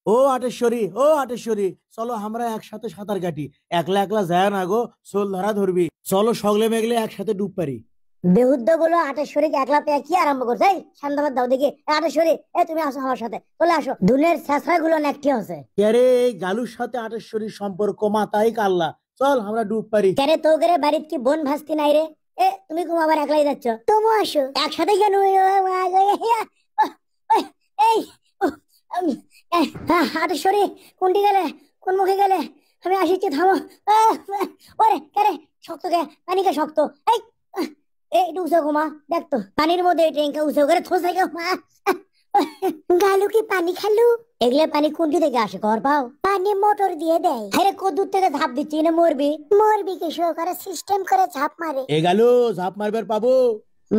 ও আটেশ্বরী, চলো আমরা একসাথে সাঁতার কাটি। একলা একলা যায় না গো, সোল ধরা ধরবি। চলো সগলে মেগলে একসাথে ডুব পারি। বেহুদ্দ গুলো আটেশ্বরীকে একলা পেয়ে কি আরম্ভ করছে? এই শান্তবাদ দাও দেখি। আটেশ্বরী, তুমি আসো আমার সাথে, চলে আসো। দুনের শেষরা গুলো নেকটি আছে। কে এই গালুর সাথে আটেশ্বরীর সম্পর্ক মাতাই কাল্লা। চল আমরা ডুব পারি। কেরে তো করে বাড়িতে কি বোন ভাস্তি নাই রে? তুমি কুম আবার একলাই যাচ্ছ? তুমি আসো একসাথে কেন? এই আটেশ্বরী, কোনটি গেলে? কোন মুখে গেলে? আমি আসিছি, থামো। আহ, ওরে কেরে শক্ত, কে পানিকে শক্ত। এই একটু উঁচু ঘুমা, দেখতো পানির মধ্যে ট্যাঙ্কা উঁচু করে থোস। গালু কি পানি খালু? এগুলো পানি কোনটি থেকে আসে ঘর পাও? পানি মোটর দিয়ে দেয়। আরে কদূর থেকে ঝাঁপ দিচ্ছি না, মরবি। মরবি কিসে করে সিস্টেম করে ঝাঁপ মারে। এ গালু ঝাঁপ মারবার পাবো?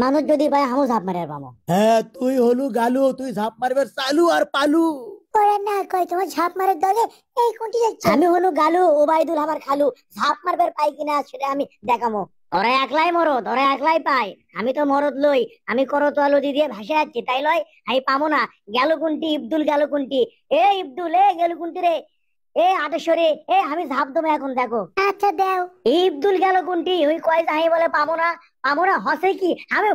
মানুষ যদি ভাই হামু ঝাঁপ মারে পাবো। হ্যাঁ তুই হলু গালু, তুই ঝাঁপ মারবার চালু আর পালু। ওরে না কই তোমার ঝাঁপ মারার দলে। এই কোনটি যাচ্ছে? আমি হনু গালু, ওবাইদুল আমার খালু। ঝাঁপ মারবার পাই কিনা সেটা আমি দেখামো। ওরা একলাই মরদ, ওরা একলাই পাই। আমি তো মরদ লই। আমি করতোয়া নদী দিয়ে ভাসে যাচ্ছি, তাই লয় আমি পাবো না। গেল কোনটি ইবদুল, গেল কোনটি? ইবদুল, গেল কোনটি রে? আটেশ্বরী, আমি ঝাঁপ দেবো এখন, দেখো। আচ্ছা দেও। ইবদুল গেল কোনটি? ওই কয় যাই বলে পাবো না। পাবো না হসে কি? আমি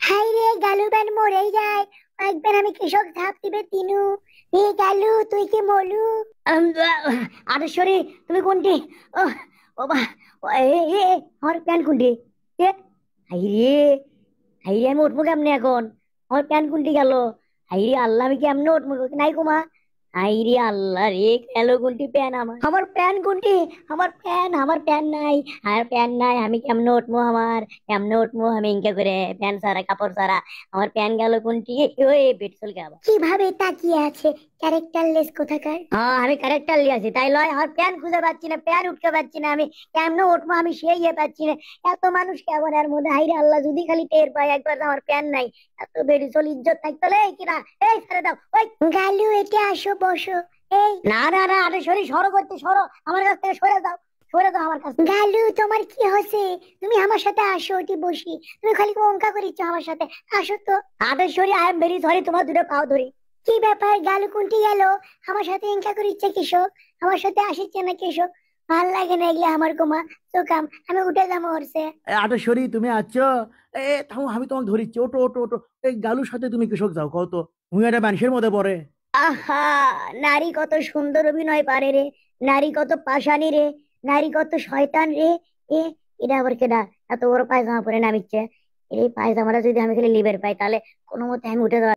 হাই রে, গালু বেন মরে যায়। একবার আমি কৃষক ঝাঁপ দিবে তিনু। গালু তুই কি মলু? আটেশ্বরী, তুমি কোনটি? ও ও বা, আমার প্যান কোনটি? হাই রে, হাই রে, আমি উঠবো কেমনে এখন? আমার প্যান কোনটি গেল? হাই রে আল্লাহ, আমি কেমনে উঠবো? নাই কুমা। হাই রে আল্লাহ রে, গেল কোনটি প্যান আমার? আমার প্যান কোনটি? আমার প্যান নাই। আর প্যান নাই, আমি কেমনে উঠবো? কেমনে উঠবো আমি ইনকা করে? প্যান সারা, কাপড় সারা। আমার প্যান গেল কোনটি? ওই পেট্রোল কে আবার কিভাবে তাকিয়ে আছে ক্যারেক্টারলেস কোথাকার। আমি ক্যারেক্টারলি আছি, তাই লয় আমার প্যান খুঁজে পাচ্ছি না, প্যান উঠতে পাচ্ছি না। আমি কেমনে উঠবো? আমি সেই পাচ্ছি না। এত মানুষ কেমন এর মধ্যে? হাইরে আল্লাহ, যদি খালি টের পাই একবার আমার প্যান নাই। এত বেড়ি চল ইজ্জত থাকতো কিনা? ছেড়ে দাও। ওই গালু, এটা আসো, বসো। না না না, আরে সরি, সরো করতে, সরো আমার কাছ থেকে, সরে দাও। সরে দাও আমার কাছে। গালু তোমার কি হয়েছে? তুমি আমার সাথে আসো, ওটি বসি। তুমি খালি অঙ্কা করিচ্ছ আমার সাথে। আসো তো। আদেশ্বরী, আই এম ভেরি সরি, তোমার দুটো পাও ধরি। কি ব্যাপার গালু, কোনটি গেল? আমার সাথে এঙ্কা করিচ্ছে কৃষক, আমার সাথে আসিচ্ছে না কৃষক। ভাল লাগে না এগুলা আমার কুমা। তো কাম, আমি উঠে যাবো ওরছে। আটেশ্বরী তুমি আছো? থামো, আমি তোমাকে ধরিচ্ছি। ওটো ওটো ওটো। এই গালুর সাথে তুমি কৃষক যাও কত? তুমি একটা মানুষের মধ্যে পড়ে। আহা, নারী কত সুন্দর অভিনয় পারে রে। নারী কত পাষাণী রে। নারী কত শয়তান রে। এ এটা আবার কেডা? এত বড় পায়জামা পরে নামিচ্ছে। এই পায়জামাটা যদি আমি খালি লিবের পাই, তাহলে কোনো মতে আমি উঠে যাওয়ার